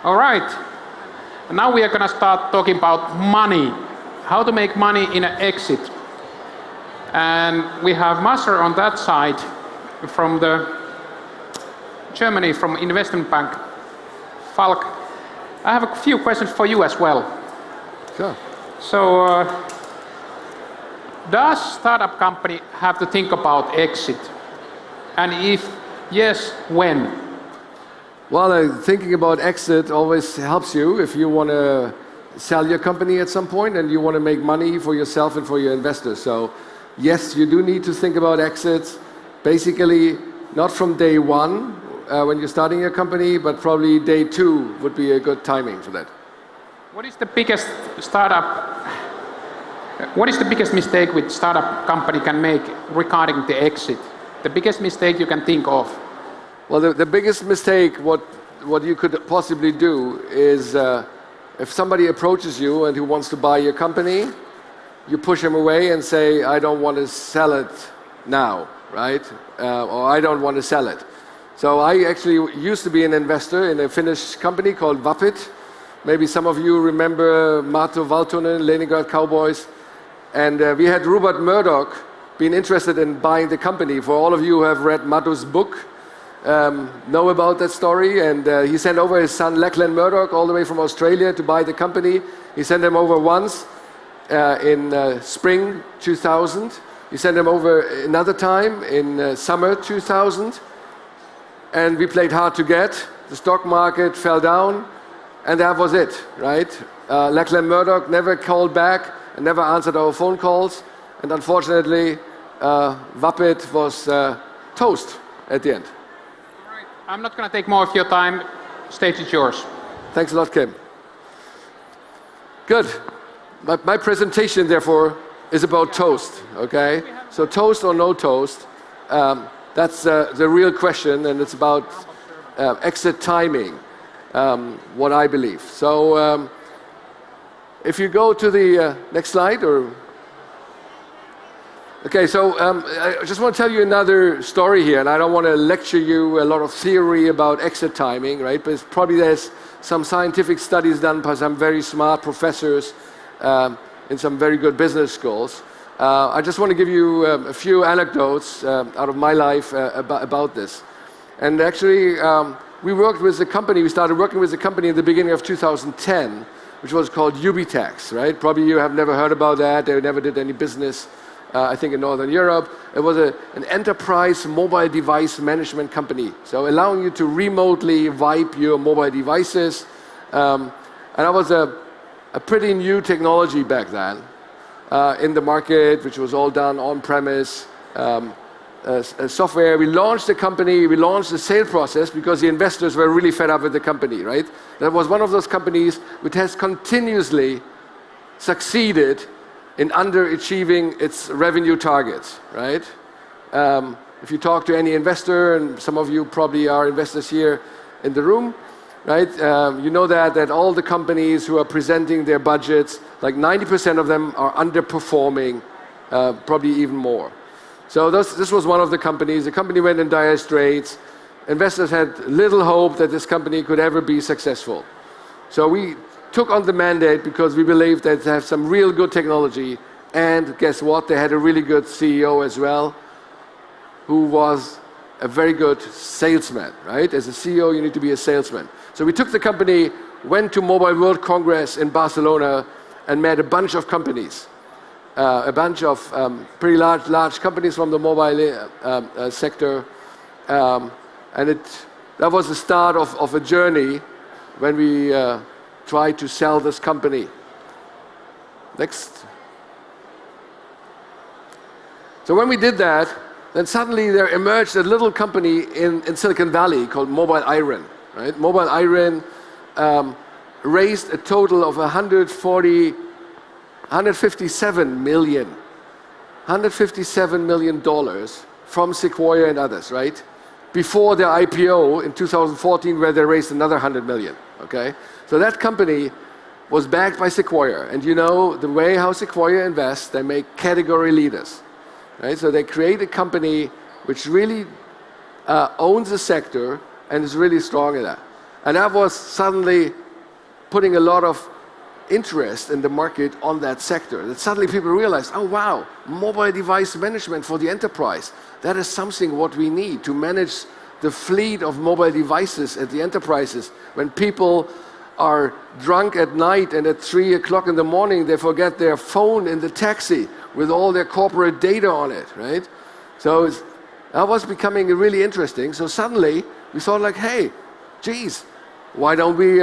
All right. Now we are going to start talking about money. How to make money in an exit. And we have Masser on that side from Germany, from investment bank, Falk. I have a few questions for you as well. Sure. So, does startup company have to think about exit? And if yes, when? Well, thinking about exit always helps you if you want to sell your company at some point and you want to make money for yourself and for your investors. So, yes, you do need to think about exits. Basically, not from day one when you're starting your company, but probably day 2 would be a good timing for that. What is the biggest mistake which startup company can make regarding the exit? The biggest mistake you can think of? Well, the biggest mistake, what you could possibly do is if somebody approaches you and who wants to buy your company, you push him away and say, I don't want to sell it now, right? Or I don't want to sell it. So I actually used to be an investor in a Finnish company called Vapit. Maybe some of you remember Matu Valtonen, Leningrad Cowboys. And we had Rupert Murdoch being interested in buying the company. For all of you who have read Matu's book, know about that story. And he sent over his son Lachlan Murdoch all the way from Australia to buy the company. He sent him over once in spring 2000. He sent him over another time in summer 2000. And we played hard to get. The stock market fell down. And that was it, right? Lachlan Murdoch never called back and never answered our phone calls. And unfortunately, Vapit was toast at the end. All right. I'm not going to take more of your time. Stage is yours. Thanks a lot, Kim. Good. My presentation, therefore, is about toast, okay? So toast or no toast, that's the real question, and it's about exit timing, what I believe. So if you go to the next slide, or okay, so I just want to tell you another story here, and I don't want to lecture you a lot of theory about exit timing, right? But there's some scientific studies done by some very smart professors in some very good business schools. I just want to give you a few anecdotes out of my life about this. And actually, we started working with a company in the beginning of 2010, which was called Ubitax, right? Probably you have never heard about that. They never did any business, I think, in Northern Europe. It was an enterprise mobile device management company, so allowing you to remotely wipe your mobile devices. And that was a pretty new technology back then in the market, which was all done on-premise software. We launched the company, we launched the sale process because the investors were really fed up with the company, right? That was one of those companies which has continuously succeeded in underachieving its revenue targets, right? If you talk to any investor, and some of you probably are investors here in the room, right? You know that all the companies who are presenting their budgets, like 90% of them are underperforming, probably even more. So this was one of the companies. The company went in dire straits. Investors had little hope that this company could ever be successful. So we took on the mandate because we believed that they have some real good technology, and guess what? They had a really good CEO as well, who was a very good salesman, right? As a CEO, you need to be a salesman. So we took the company, went to Mobile World Congress in Barcelona, and met a bunch of companies. A bunch of pretty large companies from the mobile sector. And that was the start of a journey when we tried to sell this company. Next. So when we did that, then suddenly there emerged a little company in Silicon Valley called Mobile Iron. Right? Mobile Iron raised a total of $157 million from Sequoia and others, right? Before their IPO in 2014, where they raised another 100 million, okay? So that company was backed by Sequoia. And you know, the way how Sequoia invests, they make category leaders, right? So they create a company which really owns the sector and is really strong in that. And that was suddenly putting a lot of interest in the market on that sector. That suddenly people realized, oh wow, mobile device management for the enterprise. That is something what we need to manage the fleet of mobile devices at the enterprises. When people are drunk at night and at 3 o'clock in the morning they forget their phone in the taxi with all their corporate data on it, right? So that was becoming really interesting. So suddenly we thought like, hey, geez, why don't we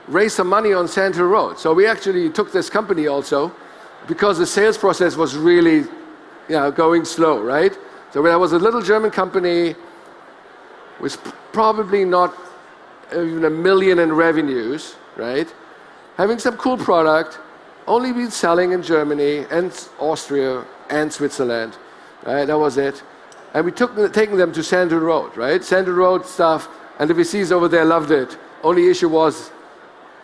raise some money on Sand Hill Road? So we actually took this company also because the sales process was really going slow, right? So there was a little German company with probably not even $1 million in revenues, right? Having some cool product, only been selling in Germany and Austria and Switzerland, right? That was it. And we taking them to Sand Hill Road, right? Sand Hill Road stuff, and the VCs over there loved it. Only issue was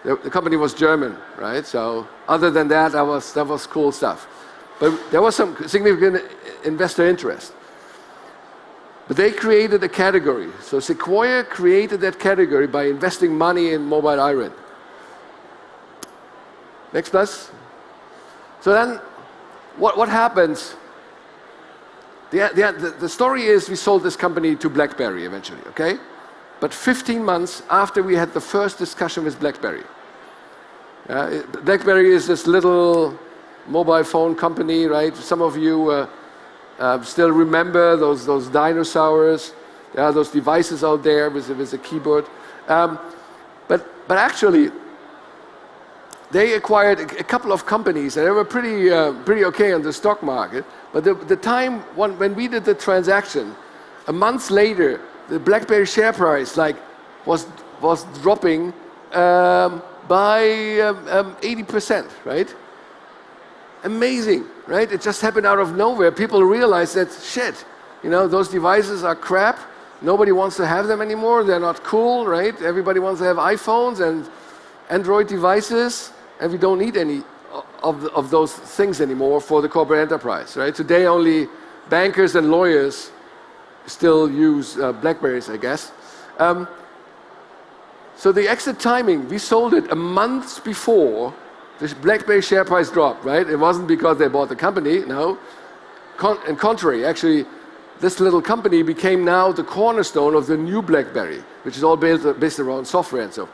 the company was German, right? So other than that, that was cool stuff. But there was some significant investor interest. But they created a category. So Sequoia created that category by investing money in mobile iron. Next, plus. So then, what happens? The story is we sold this company to BlackBerry eventually, okay? But 15 months after we had the first discussion with BlackBerry. BlackBerry is this little mobile phone company, right? Some of you still remember those dinosaurs. There are those devices out there with a keyboard. But actually, they acquired a couple of companies, and they were pretty okay on the stock market. But the time when we did the transaction, a month later, the BlackBerry share price was dropping by 80%, right? Amazing, right? It just happened out of nowhere. People realized that, shit, those devices are crap. Nobody wants to have them anymore. They're not cool, right? Everybody wants to have iPhones and Android devices, and we don't need any of those things anymore for the corporate enterprise, right? Today, only bankers and lawyers still use BlackBerries, I guess. So the exit timing, we sold it a month before the BlackBerry share price dropped, right? It wasn't because they bought the company, no. On contrary, actually, this little company became now the cornerstone of the new BlackBerry, which is all based around software and so.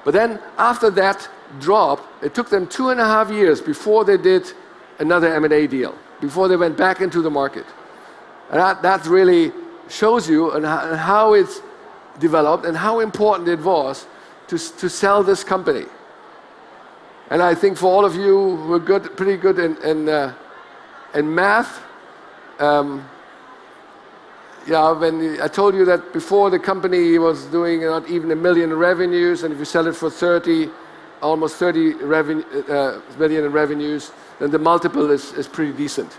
But then after that drop, it took them 2.5 years before they did another M&A deal, before they went back into the market. And that really shows you how it's developed and how important it was to sell this company. And I think for all of you who are pretty good in math, when I told you that before the company was doing not even $1 million in revenues, and if you sell it for almost 30 million in revenues, then the multiple is pretty decent.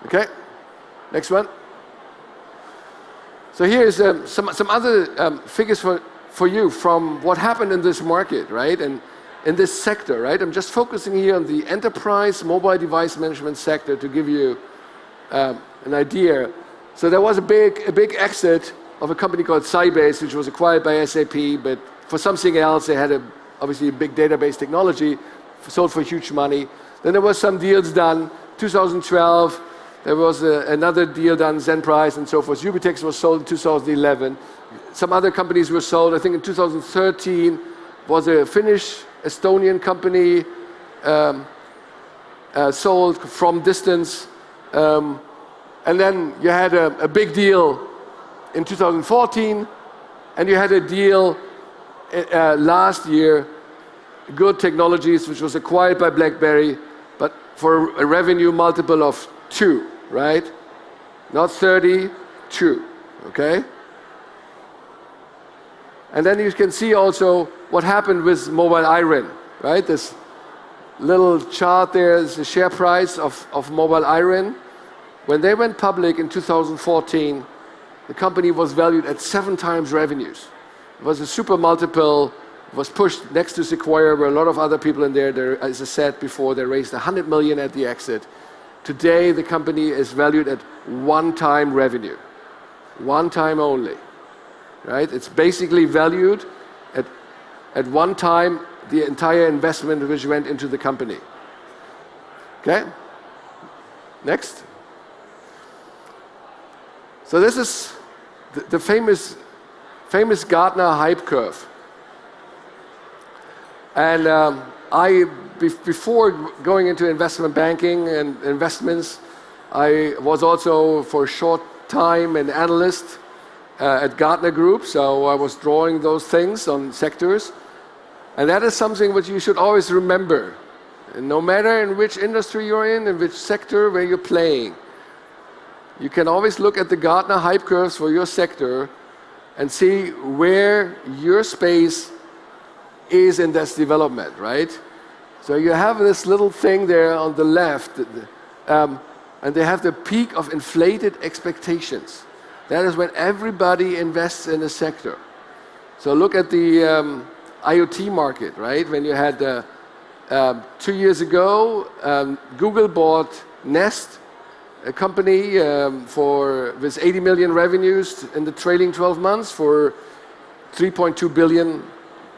Okay, next one. So here's some other figures for you from what happened in this market, right? And in this sector, right? I'm just focusing here on the enterprise mobile device management sector to give you an idea. So there was a big exit of a company called Sybase, which was acquired by SAP, but for something else, they had obviously a big database technology, sold for huge money. Then there was some deals done. 2012, there was another deal done, Zenprise and so forth. Ubitex was sold in 2011. Some other companies were sold. I think in 2013 was a Finnish Estonian company sold from distance. And then you had a big deal in 2014, and you had a deal last year, Good Technologies, which was acquired by BlackBerry, but for a revenue multiple of 2, right? Not 30, 2, okay? And then you can see also what happened with Mobile Iron, right? This little chart there is the share price of Mobile Iron. When they went public in 2014, the company was valued at 7 times revenues. It was a super multiple. It was pushed next to Sequoia, where a lot of other people in there, as I said before, they raised $100 million at the exit. Today, the company is valued at 1 time revenue. 1 time only. right? It's basically valued at one time the entire investment which went into the company. Okay? Next. So this is the famous Gartner hype curve. And before going into investment banking and investments, I was also for a short time an analyst at Gartner Group, so I was drawing those things on sectors. And that is something which you should always remember. And no matter in which industry you're in which sector where you're playing, you can always look at the Gartner hype curves for your sector and see where your space is in this development, right? So you have this little thing there on the left, and they have the peak of inflated expectations. That is when everybody invests in a sector. So look at the IoT market, right? When you had 2 years ago, Google bought Nest, a company with 80 million revenues in the trailing 12 months for $3.2 billion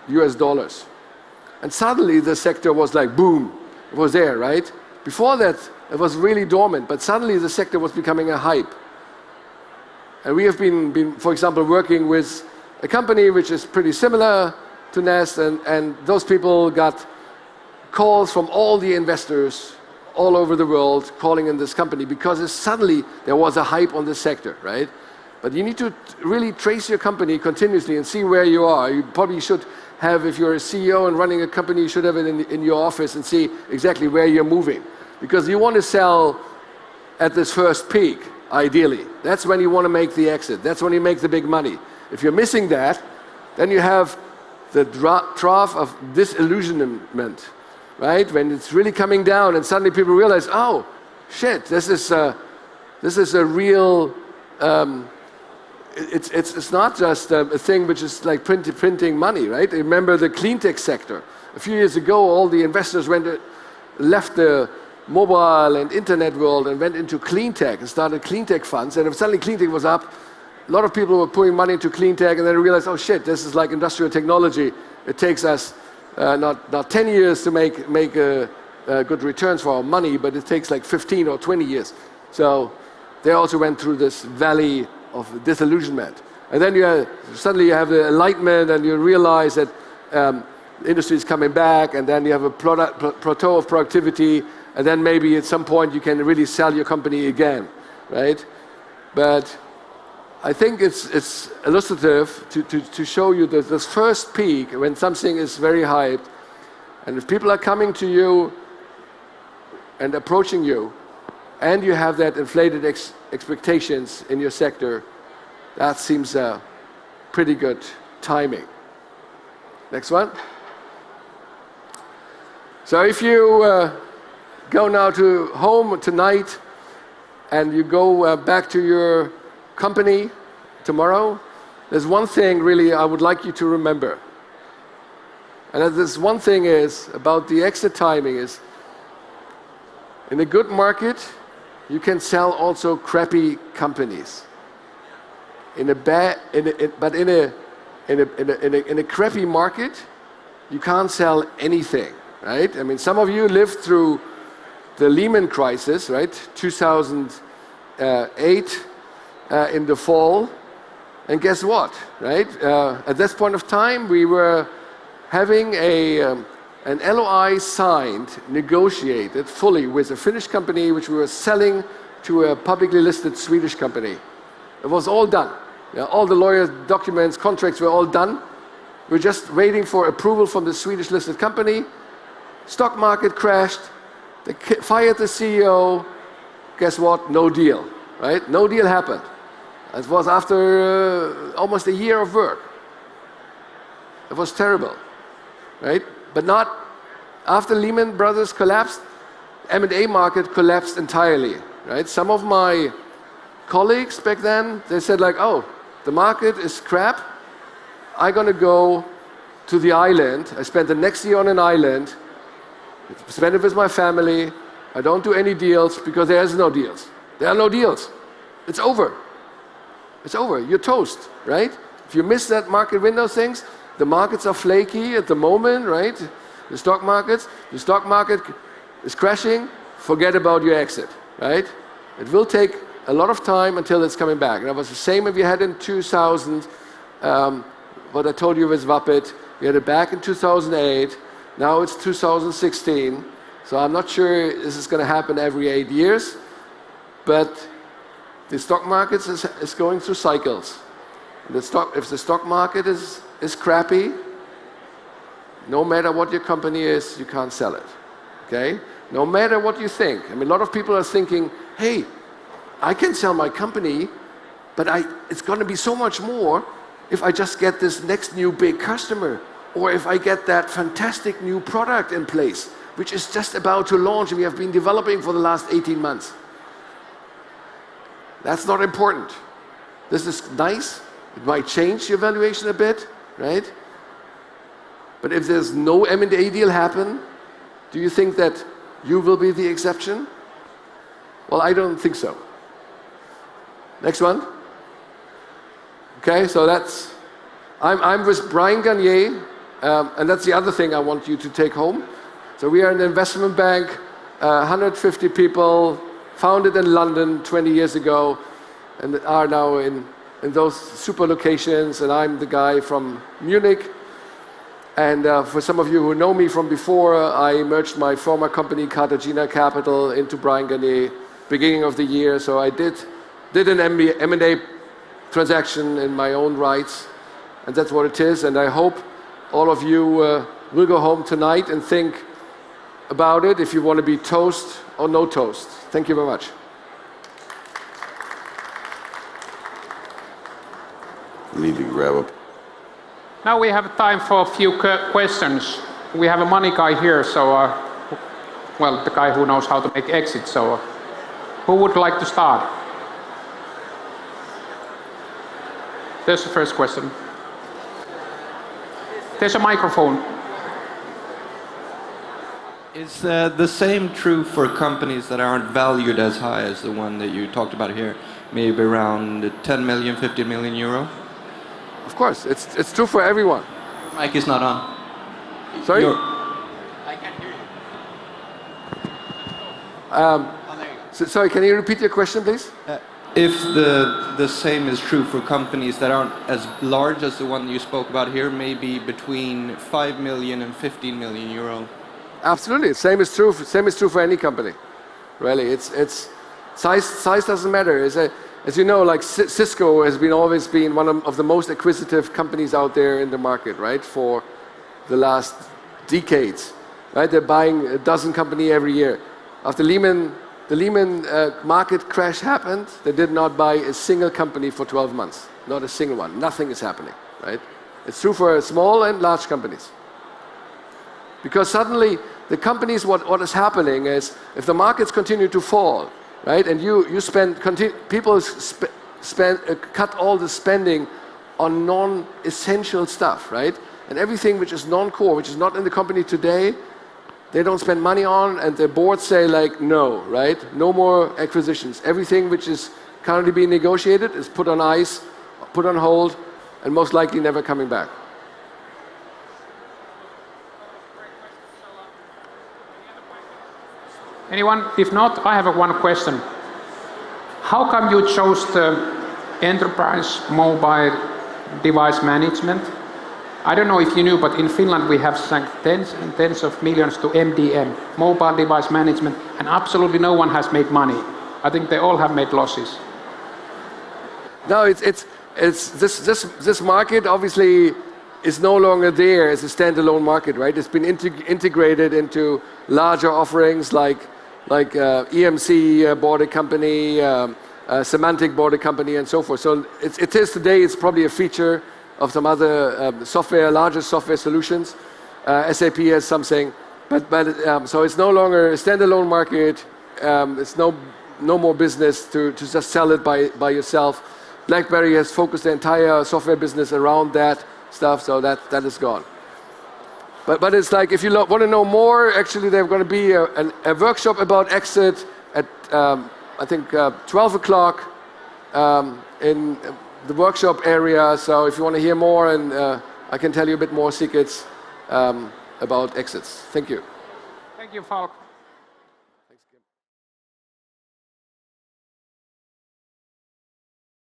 US. And suddenly the sector was like boom, it was there, right? Before that, it was really dormant, but suddenly the sector was becoming a hype. And we have been, for example, working with a company which is pretty similar to Nest, and those people got calls from all the investors all over the world calling in this company because suddenly there was a hype on this sector, right? But you need to really trace your company continuously and see where you are. You probably should have, if you're a CEO and running a company, you should have it in your office and see exactly where you're moving. Because you want to sell at this first peak, ideally. That's when you want to make the exit. That's when you make the big money. If you're missing that, then you have the trough of disillusionment, right? When it's really coming down and suddenly people realize, oh, shit, this is a real, it's not just a thing which is like printing money, right? Remember the clean tech sector. A few years ago, all the investors left the mobile and internet world and went into clean tech and started clean tech funds. And if suddenly clean tech was up, a lot of people were putting money into clean tech, and then they realized, oh shit, this is like industrial technology. It takes us not 10 years to make good returns for our money, but it takes like 15 or 20 years. So they also went through this valley of disillusionment. And then suddenly you have the enlightenment, and you realize that industry is coming back, and then you have a plateau of productivity, and then maybe at some point you can really sell your company again, right? But I think it's illustrative to show you that this first peak, when something is very hyped, and if people are coming to you and approaching you, and you have that inflated expectations in your sector, that seems pretty good timing. Next one. So if you go now to home tonight and you go back to your company tomorrow, there's one thing really I would like you to remember. And this one thing is about the exit timing is, in a good market, you can sell also crappy companies. In a crappy market, you can't sell anything, right? I mean, some of you lived through the Lehman crisis, right? 2008 in the fall, and guess what, right? At this point of time, we were having an LOI signed, negotiated fully with a Finnish company, which we were selling to a publicly listed Swedish company. It was all done. Yeah, all the lawyers' documents, contracts were all done. We're just waiting for approval from the Swedish listed company. Stock market crashed. They fired the CEO. Guess what? No deal, right? No deal happened. It was after almost a year of work. It was terrible, right? But not after Lehman Brothers collapsed. M&A market collapsed entirely, right? Some of my colleagues back then, they said like, oh, the market is crap. I'm gonna go to the island. I spent the next year on an island, spend it with my family. I don't do any deals because there's no deals. There are no deals. It's over. It's over. You're toast, right? If you miss that market window things, the markets are flaky at the moment, right? The stock market is crashing, forget about your exit, right? It will take a lot of time until it's coming back. And that was the same if you had in 2000, what I told you with Wappet, we had it back in 2008, now it's 2016, so I'm not sure this is going to happen every 8 years, but the stock market is going through cycles. If the stock market is crappy, no matter what your company is, you can't sell it, okay? No matter what you think. I mean, a lot of people are thinking, hey, I can sell my company, but it's going to be so much more if I just get this next new big customer, or if I get that fantastic new product in place, which is just about to launch and we have been developing for the last 18 months. That's not important. This is nice. It might change your valuation a bit, right? But if there's no M&A deal happen, do you think that you will be the exception? Well, I don't think so. Next one. Okay, so I'm with Bryan Garnier, and that's the other thing I want you to take home. So we are an investment bank, 150 people, founded in London 20 years ago, and are now in those super locations, and I'm the guy from Munich. And for some of you who know me from before, I merged my former company, Cartagena Capital, into Bryan Garnier, beginning of the year. So I did an M&A transaction in my own rights, and that's what it is. And I hope all of you will go home tonight and think about it if you want to be toast or no toast. Thank you very much. Need to grab up. Now we have time for a few questions. We have a money guy here, so, well, the guy who knows how to make exits, so who would like to start? There's the first question. There's a microphone. Is the same true for companies that aren't valued as high as the one that you talked about here? Maybe around 10 million, 50 million euro? Of course, it's true for everyone. Mic is not on. Sorry? I can't hear you. Sorry, can you repeat your question, please? If the same is true for companies that aren't as large as the one you spoke about here, maybe between 5 million and 15 million euro. Absolutely, same is true for any company. Really, it's size doesn't matter. As you know, like Cisco has always been one of the most acquisitive companies out there in the market, right? For the last decades, right? They're buying a dozen companies every year. After the Lehman market crash happened, they did not buy a single company for 12 months. Not a single one. Nothing is happening, right? It's true for small and large companies. Because suddenly, the companies, what is happening is, if the markets continue to fall, right, and people cut all the spending on non-essential stuff, right, and everything which is non-core, which is not in the company today, they don't spend money on, and the boards say like, no, right, no more acquisitions. Everything which is currently being negotiated is put on ice, put on hold, and most likely never coming back. Anyone? If not, I have one question. How come you chose the enterprise mobile device management? I don't know if you knew, but in Finland we have sunk tens and tens of millions to MDM, mobile device management, and absolutely no one has made money. I think they all have made losses. No, this market obviously is no longer there as a standalone market, right? It's been integrated into larger offerings like EMC bought a company, Semantic bought a company, and so forth. So it is today. It's probably a feature of some other larger software solutions. SAP has something, but so it's no longer a standalone market. It's no more business to just sell it by yourself. BlackBerry has focused the entire software business around that stuff, so that is gone. But it's like, if you want to know more, actually there's going to be a workshop about exit at I think 12 o'clock the workshop area. So if you want to hear more, and I can tell you a bit more secrets about exits. Thank you. Thank you, Falk.